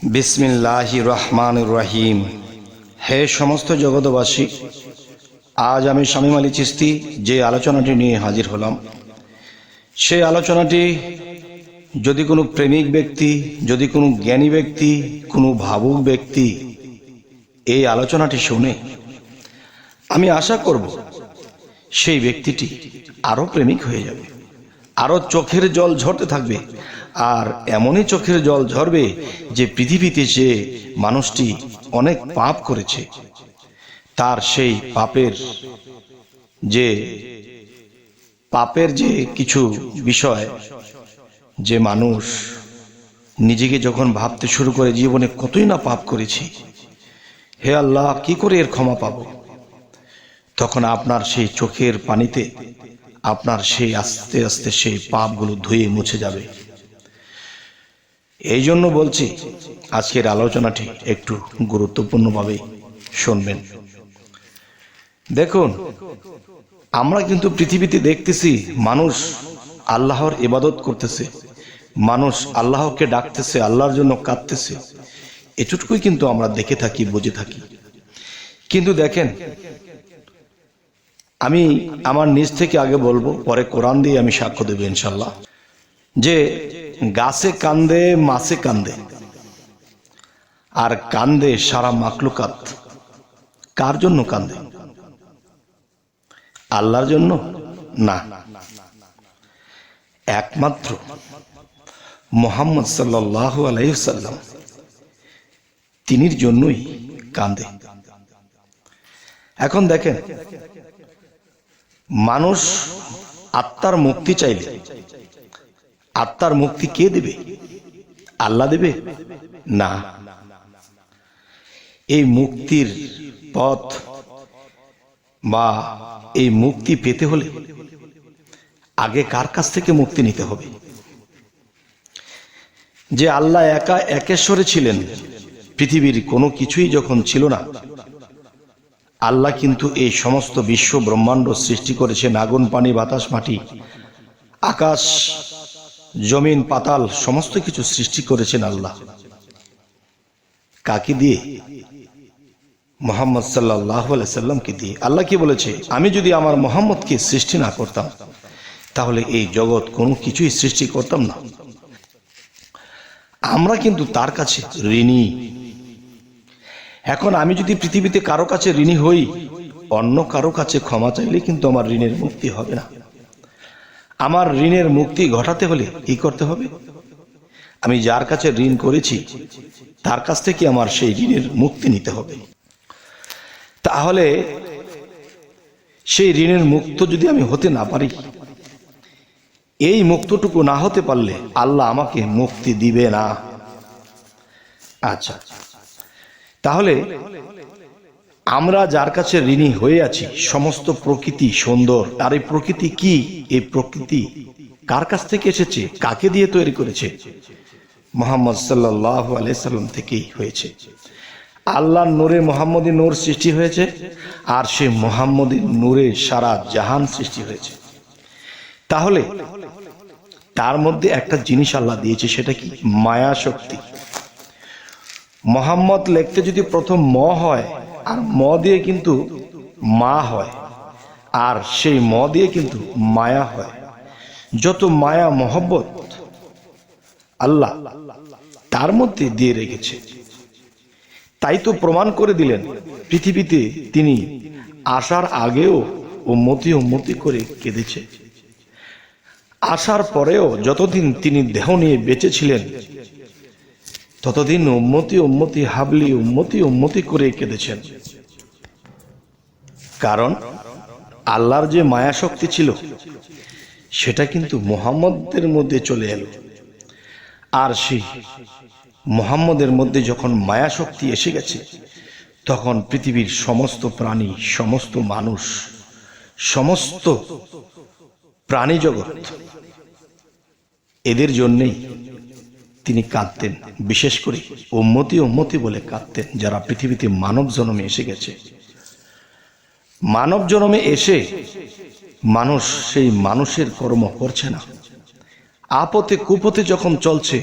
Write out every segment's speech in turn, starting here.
বিসমিল্লাহির রহমানির রহিম। হে সমস্ত জগৎবাসী, আজ আমি শামীম আলী চিশতি যে আলোচনাটি নিয়ে হাজির হলাম, সেই আলোচনাটি যদি কোনো প্রেমিক ব্যক্তি, যদি কোনো জ্ঞানী ব্যক্তি, কোনো ভাবুক ব্যক্তি এই আলোচনাটি শুনে, আমি আশা করব সেই ব্যক্তিটি আরও প্রেমিক হয়ে যাবে, আরও চোখের জল ঝরতে থাকবে। আর এমনই চোখের জল ঝরবে যে পৃথিবীতে যে মানুষটি অনেক পাপ করেছে, তার সেই পাপের যে কিছু বিষয়, যে মানুষ নিজেকে যখন ভাবতে শুরু করে জীবনে কতই না পাপ করেছি, হে আল্লাহ কি করে এর ক্ষমা পাবো, তখন আপনার সেই চোখের পানিতে আপনার সেই আস্তে আস্তে সেই পাপগুলো ধুয়ে মুছে যাবে। এই জন্য বলছি, আজকের আলোচনাটি একটু গুরুত্বপূর্ণভাবে শুনবেন। দেখুন, আমরা কিন্তু পৃথিবীতে দেখতেছি মানুষ আল্লাহর ইবাদত করতেছে, মানুষ আল্লাহকে ডাকতেছে, আল্লাহর জন্য কাঁদতেছে, এটুকুই কিন্তু আমরা দেখে থাকি, বুঝে থাকি। কিন্তু দেখেন, আমি আমার নিজ থেকে আগে বলবো, পরে কোরআন দিয়ে আমি সাক্ষ্য দেব ইনশাল্লাহ, যে গাছে কান্দে, মাছে কান্দে, আর কান্দে সারা মাখলুকাত। কার জন্য কান্দে? আল্লাহর জন্য না, একমাত্র মুহাম্মদ সাল্লাল্লাহু আলাইহি ওয়াসাল্লাম তিনির জন্যই কান্দে। এখন দেখেন, মানুষ আত্মার মুক্তি চাইলে আত্মার মুক্তি কে দেবে? আল্লাহ দেবে? না। এই মুক্তির পথ বা এই মুক্তি পেতে হলে আগে কার কাছ থেকে মুক্তি নিতে হবে? যে আল্লাহ একা একেশ্বরে ছিলেন, পৃথিবীর কোনো কিছুই যখন ছিল না, আল্লাহ কিন্তু এই সমস্ত বিশ্ব ব্রহ্মাণ্ড সৃষ্টি করেছেন। আগুন, পানি, বাতাস, মাটি, আকাশ, জমিন, পাতাল, সমস্ত কিছু সৃষ্টি করেছেন আল্লাহ। কাকে দিয়ে? মুহাম্মদ সাল্লাল্লাহু আলাইহি সাল্লামকে দিয়ে। আল্লাহ কি বলেছে? আমি যদি আমার মুহাম্মদকে সৃষ্টি না করতাম, তাহলে এই জগৎ কোনো কিছুই সৃষ্টি করতাম না। আমরা কিন্তু তার কাছে ঋণী। এখন আমি যদি পৃথিবীতে কারো কাছে ঋণী হই, অন্য কারো কাছে ক্ষমা চাইলে কিন্তু আমার ঋণের মুক্তি হবে না। আমার ঋণের মুক্তি ঘটাতে হলে কি করতে হবে? আমি যার কাছে ঋণ করেছি তার কাছ থেকে আমার সেই ঋণের মুক্তি নিতে হবে। তাহলে সেই ঋণের মুক্ত যদি আমি হতে না পারি, এই মুক্তটুকু না হতে পারলে আল্লাহ আমাকে মুক্তি দিবে না। আচ্ছা, তাহলে আমরা যার কাছে ঋণী হয়ে আছি, সমস্ত প্রকৃতি সুন্দর। আর এই প্রকৃতি কি? এই প্রকৃতি কার কাছ থেকে এসেছে? কাকে দিয়ে তৈরি করেছে? মুহাম্মদ সাল্লাল্লাহু আলাইহি সাল্লাম থেকেই হয়েছে। আল্লাহর নূরে মুহাম্মদী নূর সৃষ্টি হয়েছে, আর সেই মুহাম্মদী নূরে সারা জাহান সৃষ্টি হয়েছে। তাহলে তার মধ্যে একটা জিনিস আল্লাহ দিয়েছে, সেটা কি? মায়া শক্তি। মুহাম্মদ লিখতে যদি প্রথম ম হয়, আর ম দিয়ে কিন্তু মা হয়, আর সেই ম দিয়ে কিন্তু মায়া হয়। যত মায়া মহব্বত আল্লাহ তার মধ্যে দিয়ে রেখেছে। তাই তো প্রমাণ করে দিলেন, পৃথিবীতে তিনি আসার আগেও উম্মতি করে কেঁদেছে, আসার পরেও যতদিন তিনি দেহ নিয়ে বেঁচে ছিলেন, ততদিন উম্মতি হাবলি, উম্মতি করে কেঁদেছেন। কারণ আল্লাহর যে মায়া শক্তি ছিল, সেটা কিন্তু মুহাম্মদের মধ্যে চলে এলো। আর সেই মুহাম্মদের মধ্যে যখন মায়া শক্তি এসে গেছে, তখন পৃথিবীর সমস্ত প্রাণী, সমস্ত মানুষ, সমস্ত প্রাণী জগৎ, এদের জন্যেই তিনি কাঁদতেন। বিশেষ করে উম্মতি বলে কাঁদতেন, যারা পৃথিবীতে মানব জন্মে এসে গেছে। মানব জন্মে এসে মানুষ সেই মানুষের কর্ম করছে না, আপথে কুপথে যখন চলছে,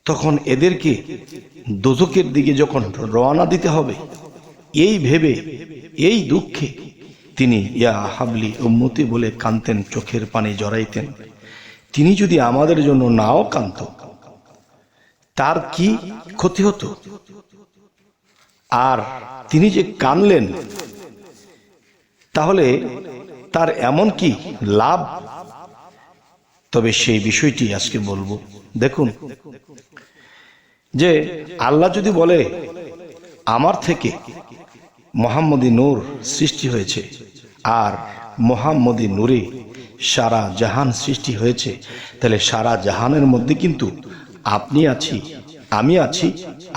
তখন এদেরকে দোজখের দিকে যখন রওনা দিতে হবে, এই ভেবে, এই দুঃখে তিনি ইয়া হাবলি উম্মতি বলে কাঁদতেন, চোখের পানি জড়াইতেন। তিনি যদি আমাদের জন্য নাও কাঁদত, তার কি ক্ষতি হতো? আর তিনি যে কাঁদলেন, তাহলে তার এমন কি লাভ? তবে সেই বিষয়টি আজকে বলবো। দেখুন, যে আল্লাহ যদি বলে আমার থেকে মুহাম্মদী নূর সৃষ্টি হয়েছে, আর মুহাম্মদী নূরে সারা জাহান সৃষ্টি হয়েছে, তাহলে সারা জাহানের মধ্যে কিন্তু আপনি আছি, আমি আছি,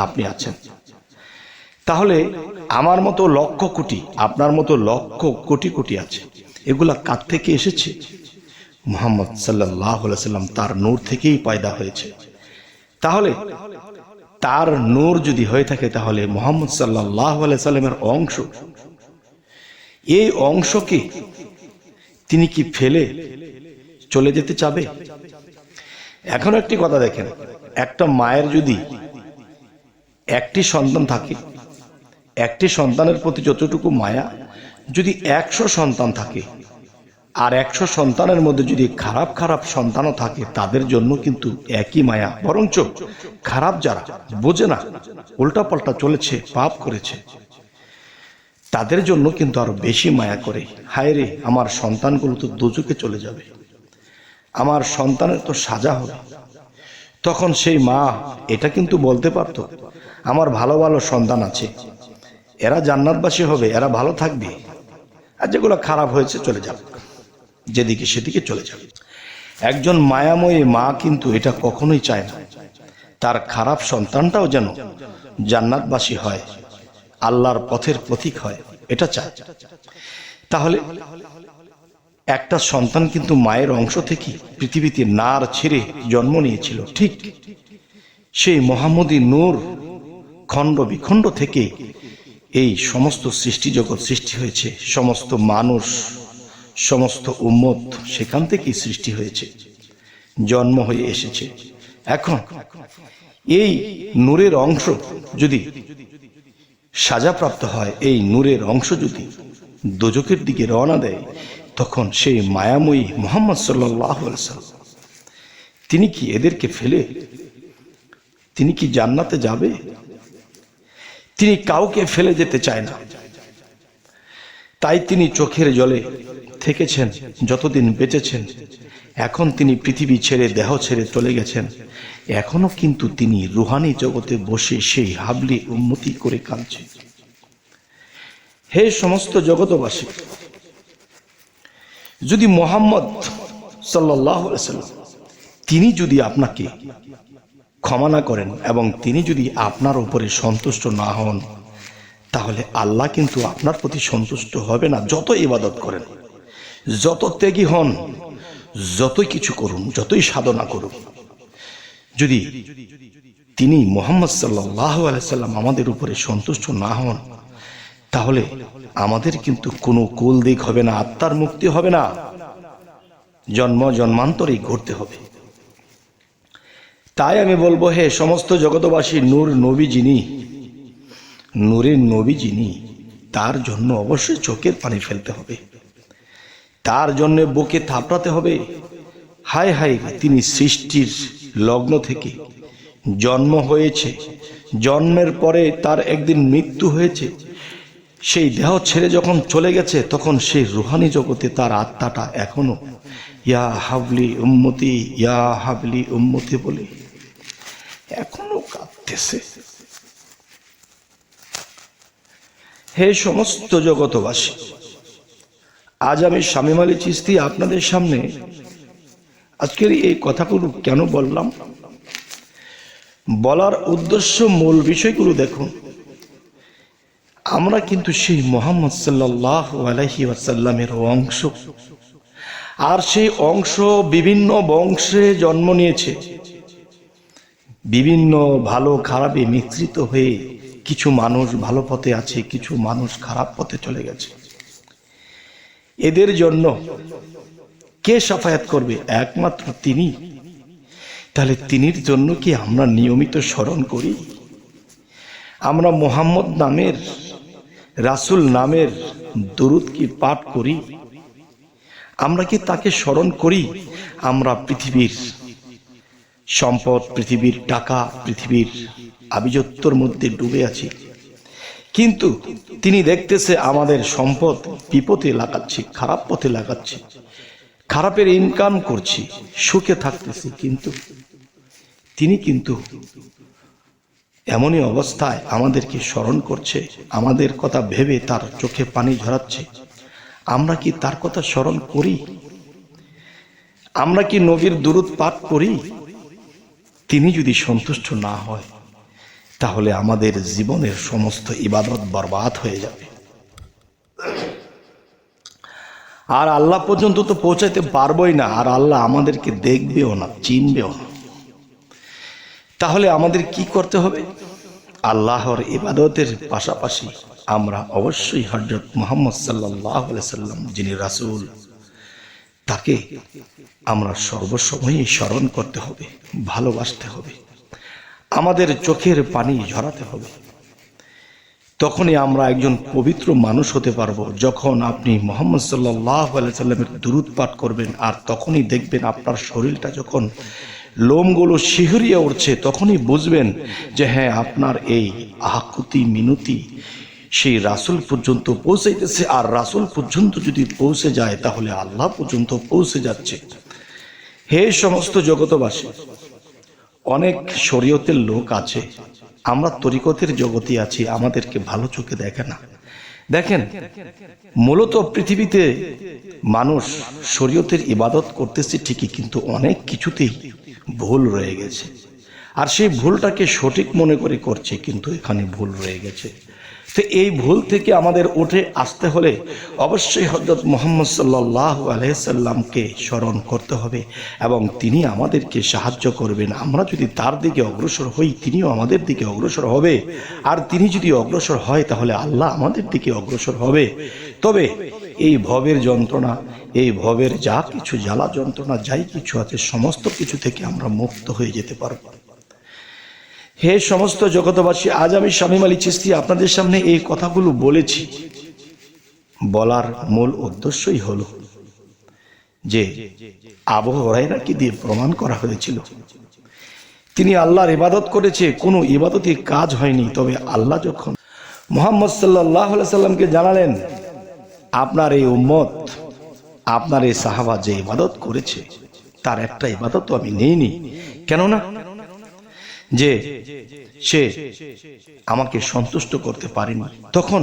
আপনি আছেন। তাহলে আমার মতো লক্ষ কোটি, আপনার মতো লক্ষ কোটি কোটি আছে। এগুলা কার থেকে এসেছে? মুহাম্মদ সাল্লাল্লাহু আলাইহি সাল্লাম তার নূর থেকেই পয়দা হয়েছে। তাহলে তার নূর যদি হয়ে থাকে, তাহলে মুহাম্মদ সাল্লাল্লাহু আলাইহি সাল্লামের অংশ, এই অংশকে তিনি কি ফেলে চলে যেতে চাবে? এখন একটি কথা দেখেন, একটা মায়ের যদি একটি সন্তান থাকে, একটি সন্তানের প্রতি যতটুকু মায়া, যদি 100 সন্তান থাকে, আর 100 সন্তানের মধ্যে যদি খারাপ খারাপ সন্তানও থাকে, তাদের জন্য কিন্তু একই মায়া। বরঞ্চ খারাপ যারা বোঝে না, উল্টাপাল্টা চলেছে, পাপ করেছে, তাদের জন্য কিন্তু আরো বেশি মায়া করে। হায় রে, আমার সন্তানগুলো তো দোজখে চলে যাবে, আমার সন্তানের তো সাজা হবে। তখন সেই মা এটা কিন্তু বলতে পারত, আমার ভালো ভালো সন্তান আছে, এরা জান্নাতবাসী হবে, এরা ভালো থাকবে, আর যেগুলো খারাপ হয়েছে চলে যাবে, যেদিকে সেদিকে চলে যাবে। একজন মায়াময়ী মা কিন্তু এটা কখনোই চায় না, তার খারাপ সন্তানটাও যেন জান্নাতবাসী হয়, আল্লাহর পথের পথিক হয়, এটা চায়। তাহলে একটা সন্তান কিন্তু মায়ের অংশ থেকে পৃথিবীতে নার ছেড়ে জন্ম নিয়েছিল। ঠিক সেই মুহাম্মদী নূর খণ্ড বিখণ্ড থেকে এই সমস্ত সৃষ্টি জগৎ সৃষ্টি হয়েছে, সমস্ত মানুষ, সমস্ত উম্মত সেখান থেকেই সৃষ্টি হয়েছে, জন্ম হয়ে এসেছে। এখন এই নূরের অংশ যদি সাজাপ্রাপ্ত হয়, এই নূরের অংশ যদি দোজখের দিকে রওনা দেয়, তখন সেই মায়াময়ী মুহাম্মদ সাল্লাল্লাহু আলাইহি সাল্লাম তিনি কি এদেরকে ফেলে তিনি কি জান্নাতে যাবে? তিনি কাউকে ফেলে যেতে চায় না। তাই তিনি চোখের জলে থেকেছেন যতদিন বেঁচেছেন। এখন তিনি পৃথিবী ছেড়ে, দেহ ছেড়ে চলে গেছেন। এখনো কিন্তু তিনি রুহানি জগতে বসে সেই হাবলি উম্মতি করে কাঁদছেন। হে সমস্ত জগতবাসী, যদি মুহাম্মদ সাল্লাল্লাহু আলাইহি সাল্লাম তিনি যদি আপনাকে ক্ষমা না করেন এবং তিনি যদি আপনার উপরে সন্তুষ্ট না হন, তাহলে আল্লাহ কিন্তু আপনার প্রতি সন্তুষ্ট হবে না। যত ইবাদত করেন, যত ত্যাগী হন, যতই কিছু করুন, যতই সাধনা করুন, যদি তিনি মুহাম্মদ সাল্লাল্লাহু আলাইহি সাল্লাম আমাদের উপরে সন্তুষ্ট না হন, তাহলে আমাদের কিন্তু কোনো কুল দিক হবে না, আত্মার মুক্তি হবে না, জন্ম জন্মান্তরেই ঘুরতে হবে। তাই আমি বলবো, হে সমস্ত জগতবাসী, নূর নবী যিনি, নূরের নবী যিনি, তার জন্য অবশ্যই চোখের পানি ফেলতে হবে, তার জন্য বুকে থাপড়াতে হবে। হায় হায়, তিনি সৃষ্টির লগ্ন থেকে জন্ম হয়েছে, জন্মের পরে তার একদিন মৃত্যু হয়েছে, সেই দেহ ছেড়ে যখন চলে গেছে, তখন সেই রুহানি জগতে তার আত্মাটা এখনো ইয়া হাবলি উম্মতি, ইয়া হাবলি উম্মতি বলে এখনো কাঁদতেছে। হে সমস্ত জগতবাসী, আজ আমি শামীম আলী চিশতি আপনাদের সামনে আজকের এই কথাগুলো কেন বললাম, বলার উদ্দেশ্য, মূল বিষয়গুলো দেখুন। আমরা কিন্তু সেই মুহাম্মদ সাল্লাল্লাহু আলাইহি ওয়াসাল্লামের অংশ, আর সেই অংশ বিভিন্ন বংশে জন্ম নিয়েছে, বিভিন্ন ভালো খারাপে মিশ্রিত হয়ে কিছু মানুষ ভালো পথে আছে, কিছু মানুষ খারাপ পথে চলে গেছে। এদের জন্য কে শাফায়াত করবে? একমাত্র তিনি। তাহলে তিনির জন্য কি আমরা নিয়মিত স্মরণ করি? আমরা মুহাম্মদ নামের, রাসূল নামের দরুদ কি পাঠ করি? আমরা কি তাকে স্মরণ করি? আমরা পৃথিবীর সম্পদ, পৃথিবীর টাকা, পৃথিবীর আভিজাত্যর মধ্যে ডুবে আছি, কিন্তু তিনি দেখতেছে আমাদের সম্পদ বিপদে লাগাচ্ছি, খারাপ পথে লাগাচ্ছি, খারাপের ইনকাম করছি, সুখে থাকতেছি, কিন্তু তিনি কিন্তু এমনই অবস্থায় আমাদেরকে স্মরণ করছে, আমাদের কথা ভেবে তার চোখে পানি ঝরাচ্ছে। আমরা কি তার কথা স্মরণ করি? আমরা কি নবীর দুরূদ পাঠ করি? তিনি যদি সন্তুষ্ট না হয় তাহলে আমাদের জীবনের সমস্ত ইবাদত বরবাদ হয়ে যাবে, আর আল্লাহ পর্যন্ত তো পৌঁছাইতে পারবোই না, আর আল্লাহ আমাদেরকে দেখবেও না, চিনবেও না। তাহলে আমাদের কি করতে হবে? আল্লাহর ইবাদতের পাশাপাশি আমরা অবশ্যই হযরত মুহাম্মদ সাল্লাল্লাহু আলাইহি সাল্লাম, যিনি রাসূল, তাকে আমরা সর্বসময়ই স্মরণ করতে হবে, ভালোবাসতে হবে, আমাদের চোখের পানি ঝরাতে হবে। তখনই আমরা একজন পবিত্র মানুষ হতে পারবো। যখন আপনি মুহাম্মদ সাল্লাল্লাহু আলাইহি সাল্লামের দুরূদ পাঠ করবেন, আর তখনই দেখবেন আপনার শরীরটা যখন লোমগুলো শিহরিয়ে উঠছে, তখনই বুঝবেন যে হ্যাঁ, আপনার এই আকুতি মিনতি সেই রাসূল পর্যন্ত পৌঁছাইতেছে, আর রাসূল পর্যন্ত যদি পৌঁছে যায় তাহলে আল্লাহ পর্যন্ত পৌঁছে যাচ্ছে। হে সমস্ত জগতবাসী, অনেক শরীয়তের লোক আছে, আমরা তরিকতের জগতে আছি, আমাদেরকে ভালো চোখে দেখে না। দেখেন, মূলত পৃথিবীতে মানুষ শরীয়তের ইবাদত করতেছে ঠিকই, কিন্তু অনেক কিছুতেই ভুল রয়ে গেছে, আর সেই ভুলটাকে সঠিক মনে করে করছে, কিন্তু এখানে ভুল রয়ে গেছে। তো এই ভুল থেকে আমাদের উঠে আসতে হলে অবশ্যই হযরত মুহাম্মদ সাল্লাল্লাহু আলাইহি সাল্লামকে স্মরণ করতে হবে, এবং তিনি আমাদেরকে সাহায্য করবেন। আমরা যদি তার দিকে অগ্রসর হই, তিনিও আমাদের দিকে অগ্রসর হবে, আর তিনি যদি অগ্রসর হয় তাহলে আল্লাহ আমাদের দিকে অগ্রসর হবে। তবে এই ভবের যন্ত্রণা, এই ভবের যা কিছু জ্বালা যন্ত্রণা যাই কিছু আছে, সমস্ত কিছু থেকে আমরা মুক্ত হয়ে যেতে পারব। হে সমস্ত জগতবাসী, আজ আমি শামীম আলী চিশতি আপনাদের সামনে এই কথাগুলো বলেছি। বলার মূল উদ্দেশ্যই হলো যে আবু হুরায়রাকে দিয়ে প্রমাণ করা হয়েছিল তিনি আল্লাহর ইবাদত করেছে, কোনো ইবাদতই কাজ হয়নি। তবে আল্লাহ যখন মুহাম্মদ সাল্লাল্লাহু আলাইহি সাল্লামকে জানালেন, আপনার এই উম্মত, আপনার এই সাহাবা যে ইবাদত করেছে তার একটা ইবাদতও আমি নেইনি, কেননা যে সে আমাকে সন্তুষ্ট করতে পারেনি। তখন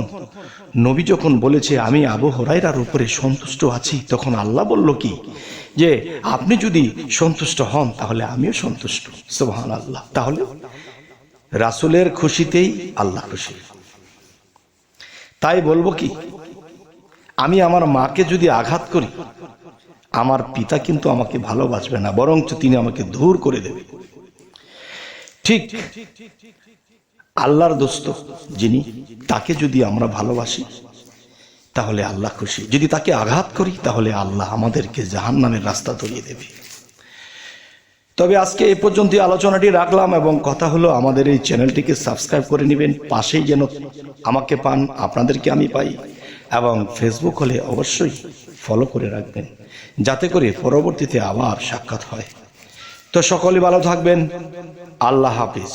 নবী যখন বলেছে আমি আবু হুরায়রার উপরে সন্তুষ্ট আছি, তখন আল্লাহ বলল কি, যে আপনি যদি সন্তুষ্ট হন তাহলে আমিও সন্তুষ্ট। সুবহানাল্লাহ। তাহলে রাসূলের খুশিতেই আল্লাহ খুশি। তাই বলবো কি, আমি আমার মাকে যদি আঘাত করি, আমার পিতা কিন্তু আমাকে ভালোবাসবে না, বরঞ্চ তিনি আমাকে দূর করে দেবে। ঠিক আল্লাহর দোস্ত যিনি, তাকে যদি আমরা ভালোবাসি তাহলে আল্লাহ খুশি। যদি তাকে আঘাত করি তাহলে আল্লাহ আমাদেরকে জাহান্নামের রাস্তা ধরিয়ে দেবে। তবে আজকে এই পর্যন্ত আলোচনাটি রাখলাম, এবং কথা হলো আমাদের এই চ্যানেলটিকে সাবস্ক্রাইব করে নেবেন, পাশেই যেন আমাকে পান, আপনাদেরকে আমি পাই, এবং ফেসবুক হলে অবশ্যই ফলো করে রাখবেন, যাতে করে পরবর্তীতে আবার সাক্ষাৎ হয়। তো সকলে ভালো থাকবেন। আল্লাহ হাফিজ।